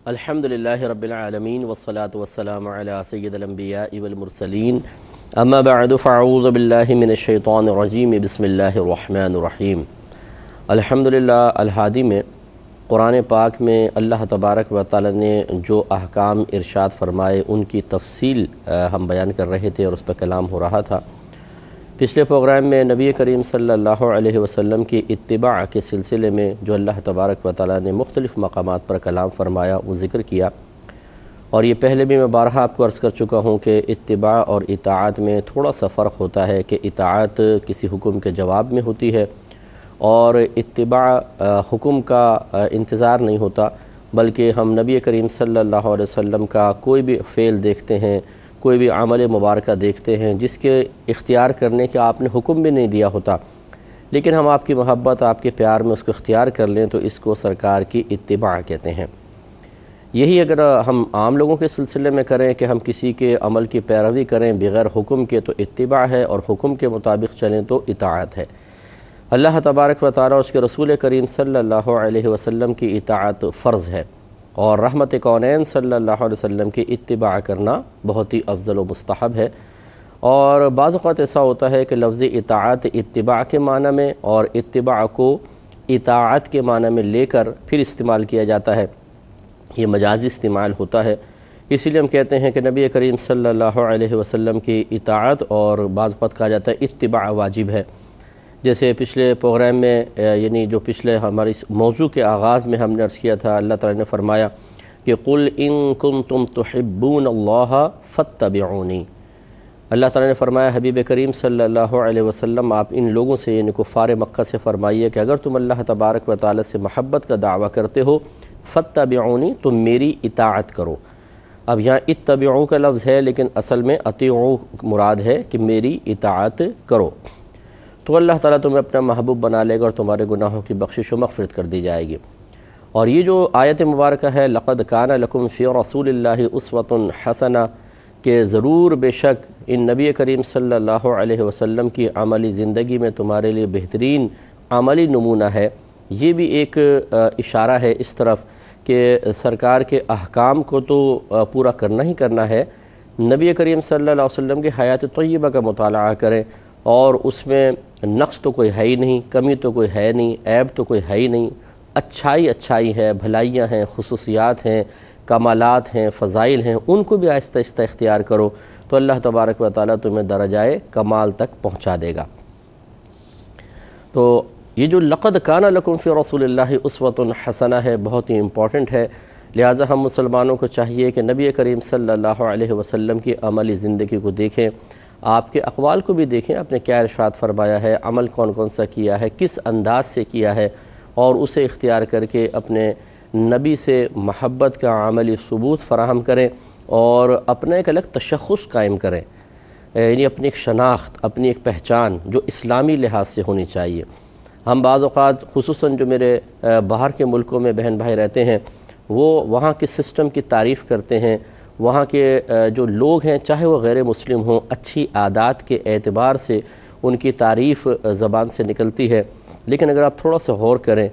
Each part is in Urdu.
الحمدللہ رب العالمین والصلاة والسلام علی سید الانبیاء والمرسلین اما بعد فاعوذ باللہ من الشیطان الرجیم بسم اللہ الرحمن الرحیم۔ الحمدللہ الہادی میں قرآن پاک میں اللہ تبارک و تعالی نے جو احکام ارشاد فرمائے ان کی تفصیل ہم بیان کر رہے تھے اور اس پر کلام ہو رہا تھا۔ پچھلے پروگرام میں نبی کریم صلی اللہ علیہ وسلم کی اتباع کے سلسلے میں جو اللہ تبارک و تعالی نے مختلف مقامات پر کلام فرمایا وہ ذکر کیا، اور یہ پہلے بھی میں بارہا آپ کو عرض کر چکا ہوں کہ اتباع اور اطاعت میں تھوڑا سا فرق ہوتا ہے کہ اطاعت کسی حکم کے جواب میں ہوتی ہے اور اتباع حکم کا انتظار نہیں ہوتا، بلکہ ہم نبی کریم صلی اللہ علیہ وسلم کا کوئی بھی فعل دیکھتے ہیں، کوئی بھی عمل مبارکہ دیکھتے ہیں جس کے اختیار کرنے کا آپ نے حکم بھی نہیں دیا ہوتا، لیکن ہم آپ کی محبت، آپ کے پیار میں اس کو اختیار کر لیں تو اس کو سرکار کی اتباع کہتے ہیں۔ یہی اگر ہم عام لوگوں کے سلسلے میں کریں کہ ہم کسی کے عمل کی پیروی کریں بغیر حکم کے تو اتباع ہے، اور حکم کے مطابق چلیں تو اطاعت ہے۔ اللہ تبارک و تعالی اور اس کے رسول کریم صلی اللہ علیہ وسلم کی اطاعت فرض ہے، اور رحمت کونین صلی اللہ علیہ وسلم کی اتباع کرنا بہت ہی افضل و مستحب ہے۔ اور بعض اوقات ایسا ہوتا ہے کہ لفظ اطاعت اتباع کے معنی میں اور اتباع کو اطاعت کے معنی میں لے کر پھر استعمال کیا جاتا ہے، یہ مجازی استعمال ہوتا ہے۔ اسی لیے ہم کہتے ہیں کہ نبی کریم صلی اللہ علیہ وسلم کی اطاعت اور بعض اوقات کہا جاتا ہے اتباع واجب ہے۔ جیسے پچھلے پروگرام میں یعنی جو پچھلے ہماری موضوع کے آغاز میں ہم نے عرض کیا تھا، اللہ تعالیٰ نے فرمایا کہ قُلْ إِن كُنْتُمْ تُحِبُّونَ اللَّهَ فَاتَّبِعُونِي۔ اللہ تعالیٰ نے فرمایا حبیب کریم صلی اللہ علیہ وسلم آپ ان لوگوں سے یعنی کفار مکہ سے فرمائیے کہ اگر تم اللہ تبارک و تعالیٰ سے محبت کا دعویٰ کرتے ہو فَاتَّبِعُونِی، تم میری اطاعت کرو۔ اب یہاں اتبعوا کا لفظ ہے لیکن اصل میں اطیعوا مراد ہے کہ میری اطاعت کرو، تو اللہ تعالیٰ تمہیں اپنا محبوب بنا لے گا اور تمہارے گناہوں کی بخشش و مغفرت کر دی جائے گی۔ اور یہ جو آیت مبارکہ ہے لَقَدْ كَانَ لَكُمْ فِي رَسُولِ اللَّهِ أُسْوَةٌ حَسَنَةٌ، کہ ضرور بے شک ان نبی کریم صلی اللہ علیہ وسلم کی عملی زندگی میں تمہارے لیے بہترین عملی نمونہ ہے۔ یہ بھی ایک اشارہ ہے اس طرف کہ سرکار کے احکام کو تو پورا کرنا ہی کرنا ہے، نبی کریم صلی اللہ علیہ وسلم کی حیات طیبہ کا مطالعہ کریں، اور اس میں نقص تو کوئی ہے ہی نہیں، کمی تو کوئی ہے نہیں، عیب تو کوئی ہے ہی نہیں، اچھائی ہے، بھلائیاں ہیں، خصوصیات ہیں، کمالات ہیں، فضائل ہیں، ان کو بھی آہستہ آہستہ اختیار کرو تو اللہ تبارک و تعالیٰ تمہیں درجائے کمال تک پہنچا دے گا۔ تو یہ جو لقد کان لکم فی رسول اللہ اسوۃ حسنہ ہے بہت ہی امپورٹنٹ ہے، لہٰذا ہم مسلمانوں کو چاہیے کہ نبی کریم صلی اللہ علیہ وسلم کی عملی زندگی کو دیکھیں، آپ کے اقوال کو بھی دیکھیں، آپ نے کیا ارشاد فرمایا ہے، عمل کون کون سا کیا ہے، کس انداز سے کیا ہے، اور اسے اختیار کر کے اپنے نبی سے محبت کا عملی ثبوت فراہم کریں اور اپنا ایک الگ تشخص قائم کریں، یعنی اپنی ایک شناخت، اپنی ایک پہچان جو اسلامی لحاظ سے ہونی چاہیے۔ ہم بعض اوقات خصوصاً جو میرے باہر کے ملکوں میں بہن بھائی رہتے ہیں وہ وہاں کے سسٹم کی تعریف کرتے ہیں، وہاں کے جو لوگ ہیں چاہے وہ غیر مسلم ہوں، اچھی عادات کے اعتبار سے ان کی تعریف زبان سے نکلتی ہے، لیکن اگر آپ تھوڑا سا غور کریں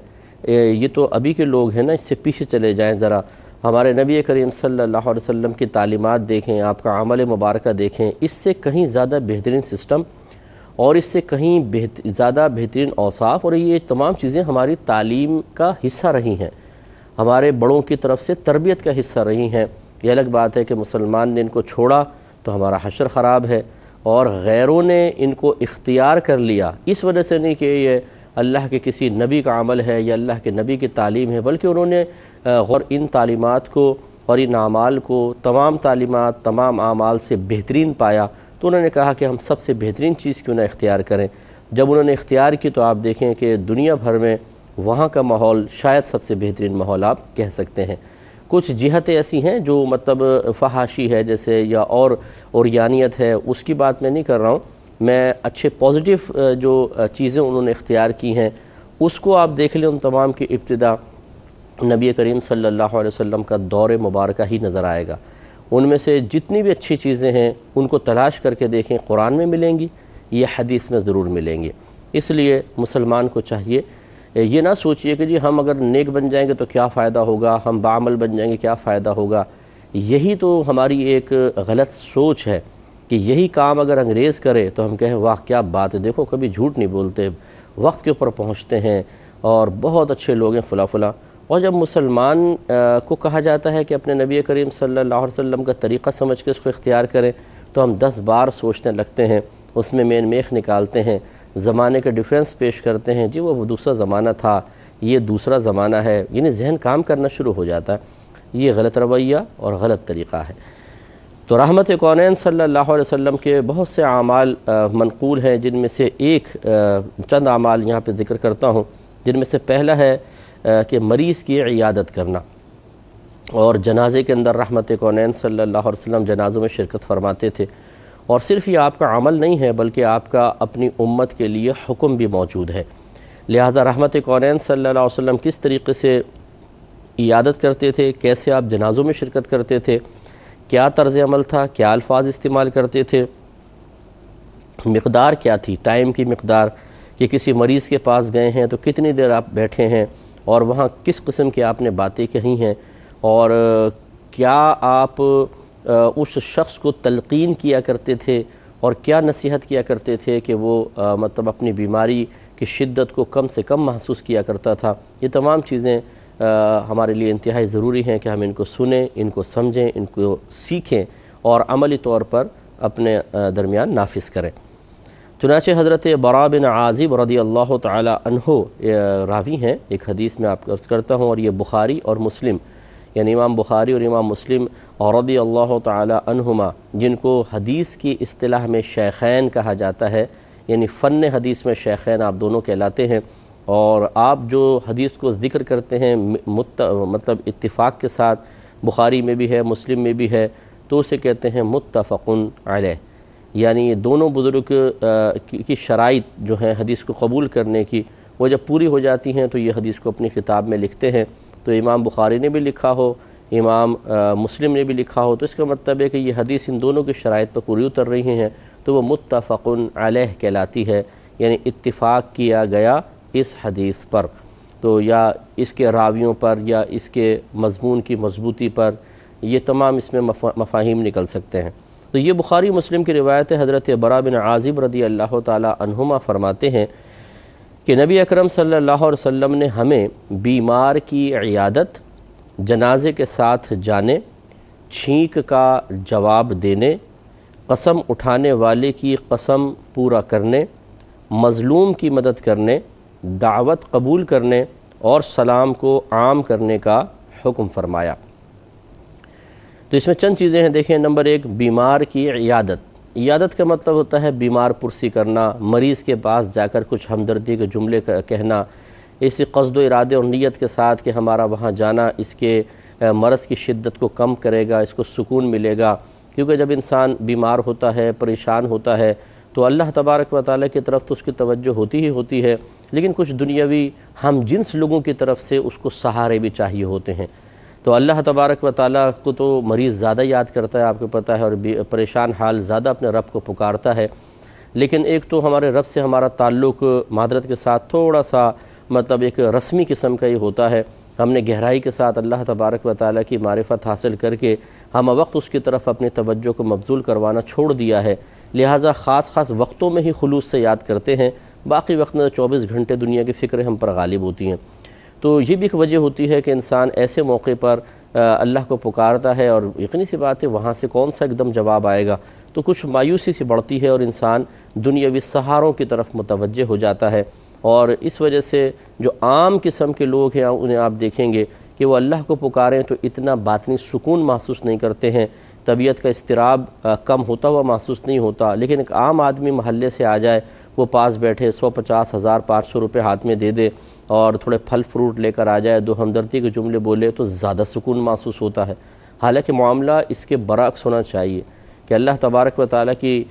یہ تو ابھی کے لوگ ہیں نا، اس سے پیچھے چلے جائیں ذرا، ہمارے نبی کریم صلی اللہ علیہ وسلم کی تعلیمات دیکھیں، آپ کا عمل مبارکہ دیکھیں، اس سے کہیں زیادہ بہترین سسٹم اور اس سے کہیں زیادہ بہترین اوصاف، اور یہ تمام چیزیں ہماری تعلیم کا حصہ رہی ہیں، ہمارے بڑوں کی طرف سے تربیت کا حصہ رہی ہیں۔ یہ الگ بات ہے کہ مسلمان نے ان کو چھوڑا تو ہمارا حشر خراب ہے، اور غیروں نے ان کو اختیار کر لیا اس وجہ سے نہیں کہ یہ اللہ کے کسی نبی کا عمل ہے یا اللہ کے نبی کی تعلیم ہے، بلکہ انہوں نے ان تعلیمات کو اور ان اعمال کو تمام تعلیمات، تمام اعمال سے بہترین پایا، تو انہوں نے کہا کہ ہم سب سے بہترین چیز کیوں نہ اختیار کریں۔ جب انہوں نے اختیار کی تو آپ دیکھیں کہ دنیا بھر میں وہاں کا ماحول شاید سب سے بہترین ماحول آپ کہہ سکتے ہیں۔ کچھ جہتیں ایسی ہیں جو مطلب فحاشی ہے جیسے یا اور اوریانیت ہے، اس کی بات میں نہیں کر رہا ہوں، میں اچھے پازیٹیو جو چیزیں انہوں نے اختیار کی ہیں اس کو آپ دیکھ لیں، ان تمام کی ابتدا نبی کریم صلی اللہ علیہ وسلم کا دور مبارکہ ہی نظر آئے گا۔ ان میں سے جتنی بھی اچھی چیزیں ہیں ان کو تلاش کر کے دیکھیں، قرآن میں ملیں گی، یہ حدیث میں ضرور ملیں گی۔ اس لیے مسلمان کو چاہیے یہ نہ سوچیے کہ جی ہم اگر نیک بن جائیں گے تو کیا فائدہ ہوگا، ہم بعمل بن جائیں گے کیا فائدہ ہوگا۔ یہی تو ہماری ایک غلط سوچ ہے کہ یہی کام اگر انگریز کرے تو ہم کہیں واہ کیا بات ہے، دیکھو کبھی جھوٹ نہیں بولتے، وقت کے اوپر پہنچتے ہیں اور بہت اچھے لوگ ہیں فلاں فلاں۔ اور جب مسلمان کو کہا جاتا ہے کہ اپنے نبی کریم صلی اللہ علیہ وسلم کا طریقہ سمجھ کے اس کو اختیار کریں تو ہم 10 بار سوچنے لگتے ہیں، اس میں مین میخ نکالتے ہیں، زمانے کا ڈیفرنس پیش کرتے ہیں، جی وہ دوسرا زمانہ تھا، یہ دوسرا زمانہ ہے، یعنی ذہن کام کرنا شروع ہو جاتا ہے۔ یہ غلط رویہ اور غلط طریقہ ہے۔ تو رحمت کونین صلی اللہ علیہ وسلم کے بہت سے اعمال منقول ہیں، جن میں سے ایک چند اعمال یہاں پہ ذکر کرتا ہوں، جن میں سے پہلا ہے کہ مریض کی عیادت کرنا، اور جنازے کے اندر رحمت کونین صلی اللہ علیہ وسلم جنازوں میں شرکت فرماتے تھے۔ اور صرف یہ آپ کا عمل نہیں ہے بلکہ آپ کا اپنی امت کے لیے حکم بھی موجود ہے، لہذا رحمت کونین صلی اللہ علیہ وسلم کس طریقے سے عیادت کرتے تھے، کیسے آپ جنازوں میں شرکت کرتے تھے، کیا طرز عمل تھا، کیا الفاظ استعمال کرتے تھے، مقدار کیا تھی، ٹائم کی مقدار کہ کسی مریض کے پاس گئے ہیں تو کتنی دیر آپ بیٹھے ہیں اور وہاں کس قسم کی آپ نے باتیں کہی ہیں، اور کیا آپ اس شخص کو تلقین کیا کرتے تھے اور کیا نصیحت کیا کرتے تھے کہ وہ مطلب اپنی بیماری کی شدت کو کم سے کم محسوس کیا کرتا تھا۔ یہ تمام چیزیں ہمارے لیے انتہائی ضروری ہیں کہ ہم ان کو سنیں، ان کو سمجھیں، ان کو سیکھیں اور عملی طور پر اپنے درمیان نافذ کریں۔ چنانچہ حضرت براء بن عازب رضی اللہ تعالی عنہ راوی ہیں، ایک حدیث میں آپ کو عرض کرتا ہوں، اور یہ بخاری اور مسلم، یعنی امام بخاری اور امام مسلم اور رضی اللہ تعالی عنہما، جن کو حدیث کی اصطلاح میں شیخین کہا جاتا ہے، یعنی فن حدیث میں شیخین آپ دونوں کہلاتے ہیں، اور آپ جو حدیث کو ذکر کرتے ہیں مطلب اتفاق کے ساتھ، بخاری میں بھی ہے مسلم میں بھی ہے، تو اسے کہتے ہیں متفق علیہ، یعنی یہ دونوں بزرگ کی شرائط جو ہیں حدیث کو قبول کرنے کی، وہ جب پوری ہو جاتی ہیں تو یہ حدیث کو اپنی کتاب میں لکھتے ہیں۔ تو امام بخاری نے بھی لکھا ہو، امام مسلم نے بھی لکھا ہو، تو اس کا مطلب ہے کہ یہ حدیث ان دونوں کی شرائط پر پوری اتر رہی ہیں، تو وہ متفق علیہ کہلاتی ہے، یعنی اتفاق کیا گیا اس حدیث پر، تو یا اس کے راویوں پر یا اس کے مضمون کی مضبوطی پر، یہ تمام اس میں مفاہیم نکل سکتے ہیں۔ تو یہ بخاری مسلم کی روایت حضرت براء بن عازب رضی اللہ تعالی عنہما فرماتے ہیں کہ نبی اکرم صلی اللہ علیہ وسلم نے ہمیں بیمار کی عیادت، جنازے کے ساتھ جانے، چھینک کا جواب دینے، قسم اٹھانے والے کی قسم پورا کرنے، مظلوم کی مدد کرنے، دعوت قبول کرنے اور سلام کو عام کرنے کا حکم فرمایا۔ تو اس میں چند چیزیں ہیں، دیکھیں، نمبر 1 بیمار کی عیادت۔ عیادت کا مطلب ہوتا ہے بیمار پرسی کرنا، مریض کے پاس جا کر کچھ ہمدردی کے جملے کہنا، اسی قصد و ارادے اور نیت کے ساتھ کہ ہمارا وہاں جانا اس کے مرض کی شدت کو کم کرے گا، اس کو سکون ملے گا، کیونکہ جب انسان بیمار ہوتا ہے، پریشان ہوتا ہے، تو اللہ تبارک و تعالیٰ کی طرف تو اس کی توجہ ہوتی ہی ہوتی ہے، لیکن کچھ دنیاوی ہم جنس لوگوں کی طرف سے اس کو سہارے بھی چاہیے ہوتے ہیں۔ تو اللہ تبارک و تعالیٰ کو تو مریض زیادہ یاد کرتا ہے، آپ کو پتہ ہے، اور پریشان حال زیادہ اپنے رب کو پکارتا ہے، لیکن ایک تو ہمارے رب سے ہمارا تعلق معذرت کے ساتھ تھوڑا سا مطلب ایک رسمی قسم کا ہی ہوتا ہے، ہم نے گہرائی کے ساتھ اللہ تبارک و تعالیٰ کی معرفت حاصل کر کے ہم وقت اس کی طرف اپنی توجہ کو مبذول کروانا چھوڑ دیا ہے، لہٰذا خاص وقتوں میں ہی خلوص سے یاد کرتے ہیں، باقی وقت میں 24 گھنٹے دنیا کی فکریں ہم پر غالب ہوتی ہیں۔ تو یہ بھی ایک وجہ ہوتی ہے کہ انسان ایسے موقع پر اللہ کو پکارتا ہے، اور یقینی سی بات ہے وہاں سے کون سا ایک دم جواب آئے گا، تو کچھ مایوسی سی بڑھتی ہے اور انسان دنیاوی سہاروں کی طرف متوجہ ہو جاتا ہے، اور اس وجہ سے جو عام قسم کے لوگ ہیں انہیں آپ دیکھیں گے کہ وہ اللہ کو پکاریں تو اتنا باطنی سکون محسوس نہیں کرتے ہیں، طبیعت کا اضطراب کم ہوتا ہوا محسوس نہیں ہوتا، لیکن ایک عام آدمی محلے سے آ جائے، وہ پاس بیٹھے 150 1000 500 روپے ہاتھ میں دے دے اور تھوڑے پھل فروٹ لے کر آ جائے، 2 ہمدردی کے جملے بولے تو زیادہ سکون محسوس ہوتا ہے، حالانکہ معاملہ اس کے برعکس ہونا چاہیے کہ اللہ تبارک و تعالیٰ کی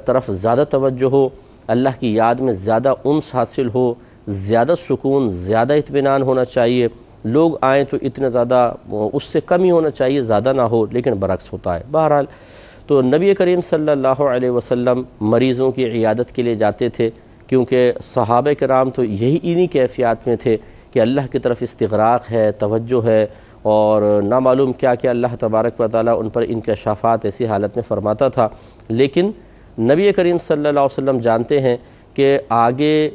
طرف زیادہ توجہ ہو، اللہ کی یاد میں زیادہ انس حاصل ہو، زیادہ سکون، زیادہ اطمینان ہونا چاہیے، لوگ آئیں تو اتنا زیادہ اس سے کم ہی ہونا چاہیے، زیادہ نہ ہو، لیکن برعکس ہوتا ہے۔ بہرحال تو نبی کریم صلی اللہ علیہ وسلم مریضوں کی عیادت کے لیے جاتے تھے، کیونکہ صحابہ کرام تو انہی کیفیات میں تھے کہ اللہ کی طرف استغراق ہے، توجہ ہے، اور نامعلوم کیا کیا اللہ تبارک و تعالیٰ ان پر انکشافات ایسی حالت میں فرماتا تھا۔ لیکن نبی کریم صلی اللہ علیہ وسلم جانتے ہیں کہ آگے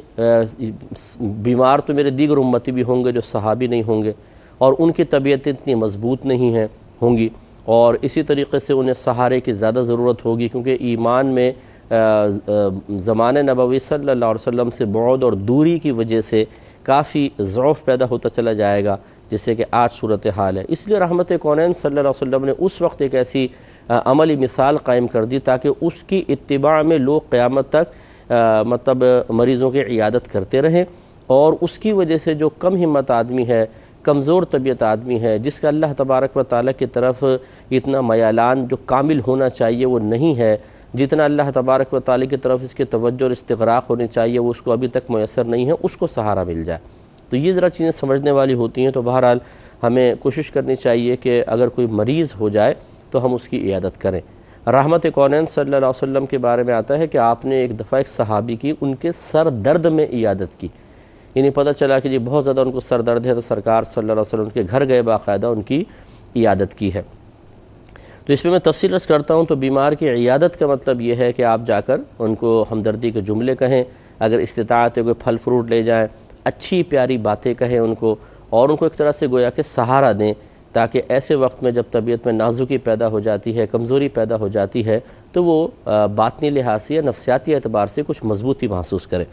بیمار تو میرے دیگر امتی بھی ہوں گے جو صحابی نہیں ہوں گے، اور ان کی طبیعتیں اتنی مضبوط نہیں ہوں گی، اور اسی طریقے سے انہیں سہارے کی زیادہ ضرورت ہوگی، کیونکہ ایمان میں زمانِ نبوی صلی اللہ علیہ وسلم سے بعد اور دوری کی وجہ سے کافی ضعف پیدا ہوتا چلا جائے گا، جیسے کہ آج صورتحال ہے۔ اس لیے رحمت کونین صلی اللہ علیہ وسلم نے اس وقت ایک ایسی عملی مثال قائم کر دی تاکہ اس کی اتباع میں لوگ قیامت تک مریضوں کی عیادت کرتے رہیں، اور اس کی وجہ سے جو کم ہمت آدمی ہے، کمزور طبیعت آدمی ہے، جس کا اللہ تبارک و تعالیٰ کی طرف اتنا میلان جو کامل ہونا چاہیے وہ نہیں ہے، جتنا اللہ تبارک و تعالیٰ کی طرف اس کی توجہ اور استغراق ہونی چاہیے وہ اس کو ابھی تک میسر نہیں ہے، اس کو سہارا مل جائے۔ تو یہ ذرا چیزیں سمجھنے والی ہوتی ہیں۔ تو بہرحال ہمیں کوشش کرنی چاہیے کہ اگر کوئی مریض ہو جائے تو ہم اس کی عیادت کریں۔ رحمت کونین صلی اللہ علیہ وسلم کے بارے میں آتا ہے کہ آپ نے ایک دفعہ ایک صحابی کی ان کے سر درد میں عیادت کی، یعنی پتہ چلا کہ بہت زیادہ ان کو سر درد ہے، تو سرکار صلی اللہ علیہ وسلم ان کے گھر گئے، باقاعدہ ان کی عیادت کی ہے۔ تو اس پہ میں تفصیل عرض کرتا ہوں۔ تو بیمار کی عیادت کا مطلب یہ ہے کہ آپ جا کر ان کو ہمدردی کے جملے کہیں، اگر استطاعت ہے کوئی پھل فروٹ لے جائیں، اچھی پیاری باتیں کہیں ان کو، اور ان کو ایک طرح سے گویا کہ سہارا دیں، تاکہ ایسے وقت میں جب طبیعت میں نازکی پیدا ہو جاتی ہے، کمزوری پیدا ہو جاتی ہے، تو وہ باطنی لحاظ سے یا نفسیاتی اعتبار سے کچھ مضبوطی محسوس کرے۔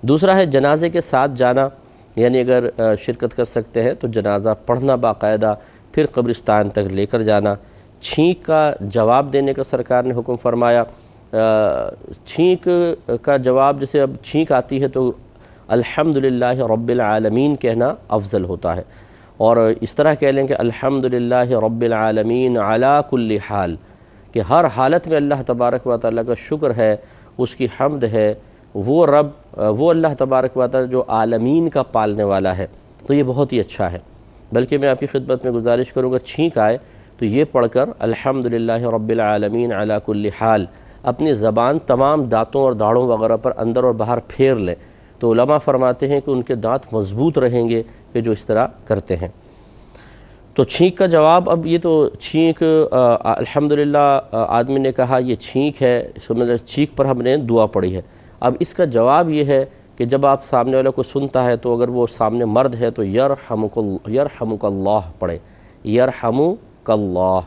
دوسرا ہے جنازے کے ساتھ جانا، یعنی اگر شرکت کر سکتے ہیں تو جنازہ پڑھنا باقاعدہ، پھر قبرستان تک لے کر جانا۔ چھینک کا جواب دینے کا سرکار نے حکم فرمایا۔ چھینک کا جواب، جیسے اب چھینک آتی ہے تو الحمدللہ رب العالمین کہنا افضل ہوتا ہے، اور اس طرح کہہ لیں کہ الحمدللہ رب العالمین علی کل حال، کہ ہر حالت میں اللہ تبارک و تعالیٰ کا شکر ہے، اس کی حمد ہے، وہ رب، وہ اللہ تبارک و تعالیٰ جو عالمین کا پالنے والا ہے۔ تو یہ بہت ہی اچھا ہے۔ بلکہ میں آپ کی خدمت میں گزارش کروں گا، چھینک آئے تو یہ پڑھ کر الحمدللہ رب العالمین علی کل حال اپنی زبان تمام دانتوں اور داڑھوں وغیرہ پر اندر اور باہر پھیر لیں، تو علماء فرماتے ہیں کہ ان کے دانت مضبوط رہیں گے کہ جو اس طرح کرتے ہیں۔ تو چھینک کا جواب، اب یہ تو چھینک الحمدللہ آدمی نے کہا یہ چھینک ہے، چھینک پر ہم نے دعا پڑھی ہے۔ اب اس کا جواب یہ ہے کہ جب آپ سامنے والے کو سنتا ہے تو اگر وہ سامنے مرد ہے تو یرحمک اللہ پڑھے، یرحمک اللہ،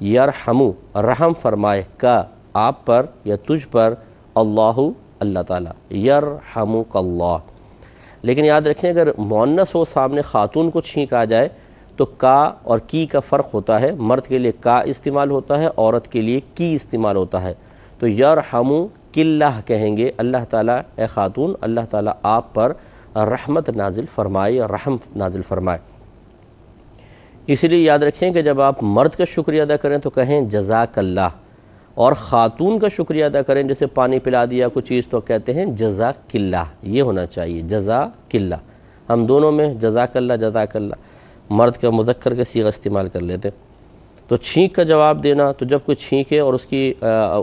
یرحمو رحم فرمائے، کا آپ پر یا تجھ پر، اللہ اللہ تعالیٰ، یرحمک اللہ۔ لیکن یاد رکھیں اگر مؤنث ہو سامنے خاتون کو چھینک آ جائے تو کا اور کی کا فرق ہوتا ہے، مرد کے لیے کا استعمال ہوتا ہے، عورت کے لیے کی استعمال ہوتا ہے۔ تو یرحمو کلّہ کہیں گے، اللہ تعالیٰ اے خاتون اللہ تعالیٰ آپ پر رحمت نازل فرمائے، رحم نازل فرمائے۔ اس لیے یاد رکھیں کہ جب آپ مرد کا شکریہ ادا کریں تو کہیں جزاک اللہ، اور خاتون کا شکریہ ادا کریں جیسے پانی پلا دیا کوئی چیز تو کہتے ہیں جزاک اللہ، یہ ہونا چاہیے جزاک اللہ۔ ہم دونوں میں جزاک اللہ جزاک اللہ، مرد کا مذکر کا صیغہ استعمال کر لیتے۔ تو چھینک کا جواب دینا، تو جب کوئی چھینکے اور اس کی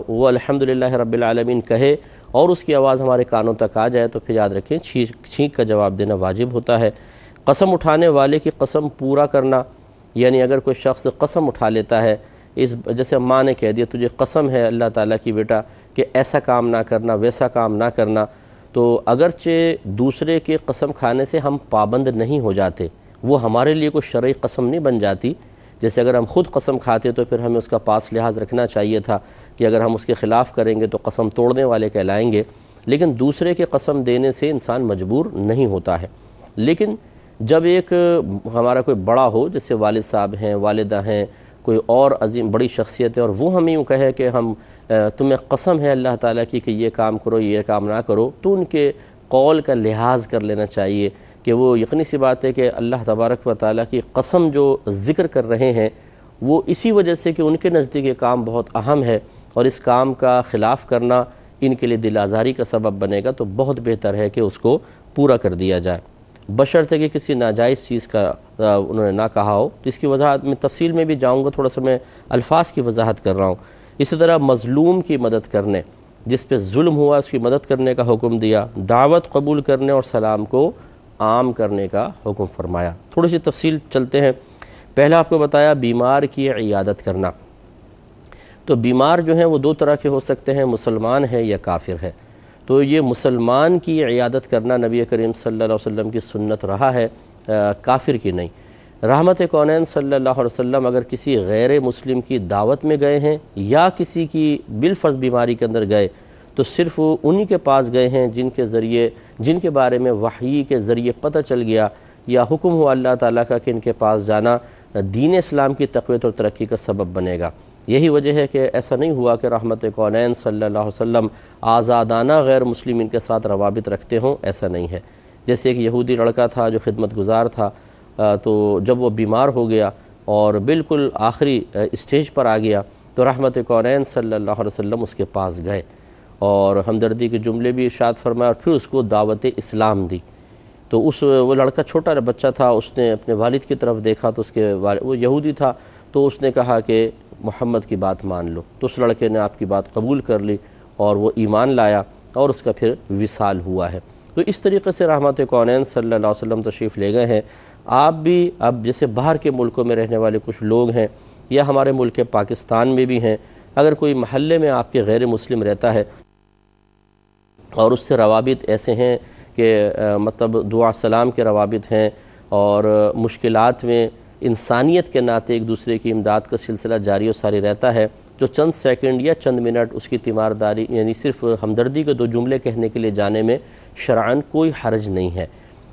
وہ الحمدللہ رب العالمین کہے اور اس کی آواز ہمارے کانوں تک آ جائے تو پھر یاد رکھیں چھینک کا جواب دینا واجب ہوتا ہے۔ قسم اٹھانے والے کی قسم پورا کرنا، یعنی اگر کوئی شخص قسم اٹھا لیتا ہے، جیسے ماں نے کہہ دیا تجھے قسم ہے اللہ تعالیٰ کی بیٹا کہ ایسا کام نہ کرنا ویسا کام نہ کرنا، تو اگرچہ دوسرے کے قسم کھانے سے ہم پابند نہیں ہو جاتے، وہ ہمارے لیے کوئی شرعی قسم نہیں بن جاتی۔ جیسے اگر ہم خود قسم کھاتے تو پھر ہمیں اس کا پاس لحاظ رکھنا چاہیے تھا کہ اگر ہم اس کے خلاف کریں گے تو قسم توڑنے والے کہلائیں گے، لیکن دوسرے کے قسم دینے سے انسان مجبور نہیں ہوتا ہے۔ لیکن جب ایک ہمارا کوئی بڑا ہو، جیسے والد صاحب ہیں، والدہ ہیں، کوئی اور عظیم بڑی شخصیت ہے، اور وہ ہمیں یوں کہے کہ ہم تمہیں قسم ہے اللہ تعالیٰ کی کہ یہ کام کرو یہ کام نہ کرو، تو ان کے قول کا لحاظ کر لینا چاہیے کہ وہ یقینی سی بات ہے کہ اللہ تبارک و تعالیٰ کی قسم جو ذکر کر رہے ہیں وہ اسی وجہ سے کہ ان کے نزدیک یہ کام بہت اہم ہے، اور اس کام کا خلاف کرنا ان کے لیے دل آزاری کا سبب بنے گا، تو بہت بہتر ہے کہ اس کو پورا کر دیا جائے، بشرطے کہ کسی ناجائز چیز کا انہوں نے نہ کہا ہو۔ تو اس کی وضاحت میں تفصیل میں بھی جاؤں گا، تھوڑا سا میں الفاظ کی وضاحت کر رہا ہوں۔ اسی طرح مظلوم کی مدد کرنے، جس پہ ظلم ہوا اس کی مدد کرنے کا حکم دیا، دعوت قبول کرنے اور سلام کو عام کرنے کا حکم فرمایا۔ تھوڑی سی تفصیل چلتے ہیں۔ پہلا آپ کو بتایا بیمار کی عیادت کرنا۔ تو بیمار جو ہیں وہ دو طرح کے ہو سکتے ہیں، مسلمان ہے یا کافر ہے۔ تو یہ مسلمان کی عیادت کرنا نبی کریم صلی اللہ علیہ وسلم کی سنت رہا ہے، کافر کی نہیں۔ رحمت کونین صلی اللہ علیہ وسلم اگر کسی غیر مسلم کی دعوت میں گئے ہیں یا کسی کی بالفرض بیماری کے اندر گئے تو صرف انہی کے پاس گئے ہیں جن کے بارے میں وحی کے ذریعے پتہ چل گیا یا حکم ہوا اللہ تعالیٰ کا کہ ان کے پاس جانا دین اسلام کی تقویت اور ترقی کا سبب بنے گا۔ یہی وجہ ہے کہ ایسا نہیں ہوا کہ رحمت کونین صلی اللہ علیہ وسلم آزادانہ غیر مسلمین کے ساتھ روابط رکھتے ہوں، ایسا نہیں ہے۔ جیسے ایک یہودی لڑکا تھا جو خدمت گزار تھا، تو جب وہ بیمار ہو گیا اور بالکل آخری اسٹیج پر آ گیا تو رحمت کونین صلی اللہ علیہ وسلم اس کے پاس گئے اور ہمدردی کے جملے بھی ارشاد فرمایا اور پھر اس کو دعوت اسلام دی۔ تو وہ لڑکا چھوٹا بچہ تھا، اس نے اپنے والد کی طرف دیکھا تو وہ یہودی تھا، تو اس نے کہا کہ محمد کی بات مان لو۔ تو اس لڑکے نے آپ کی بات قبول کر لی اور وہ ایمان لایا اور اس کا پھر وصال ہوا ہے۔ تو اس طریقے سے رحمت کونین صلی اللہ علیہ وسلم تشریف لے گئے ہیں۔ آپ بھی اب جیسے باہر کے ملکوں میں رہنے والے کچھ لوگ ہیں یا ہمارے ملک پاکستان میں بھی ہیں، اگر کوئی محلے میں آپ کے غیر مسلم رہتا ہے اور اس سے روابط ایسے ہیں کہ مطلب دعا سلام کے روابط ہیں اور مشکلات میں انسانیت کے ناطے ایک دوسرے کی امداد کا سلسلہ جاری و ساری رہتا ہے، جو چند سیکنڈ یا چند منٹ اس کی تیمارداری یعنی صرف ہمدردی کے دو جملے کہنے کے لیے جانے میں شرعاً کوئی حرج نہیں ہے۔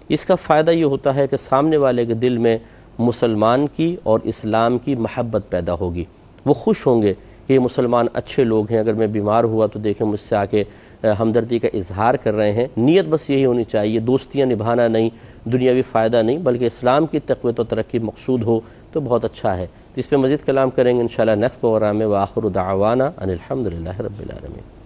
اس کا فائدہ یہ ہوتا ہے کہ سامنے والے کے دل میں مسلمان کی اور اسلام کی محبت پیدا ہوگی، وہ خوش ہوں گے کہ یہ مسلمان اچھے لوگ ہیں، اگر میں بیمار ہوا تو دیکھیں مجھ سے آ کے ہمدردی کا اظہار کر رہے ہیں۔ نیت بس یہی ہونی چاہیے، دوستیاں نبھانا نہیں، دنیاوی فائدہ نہیں، بلکہ اسلام کی تقویت و ترقی مقصود ہو تو بہت اچھا ہے۔ اس پہ مزید کلام کریں گے انشاءاللہ نیکسٹ پروگرام میں۔ وآخر دعوانا ان الحمدللہ رب العالمین۔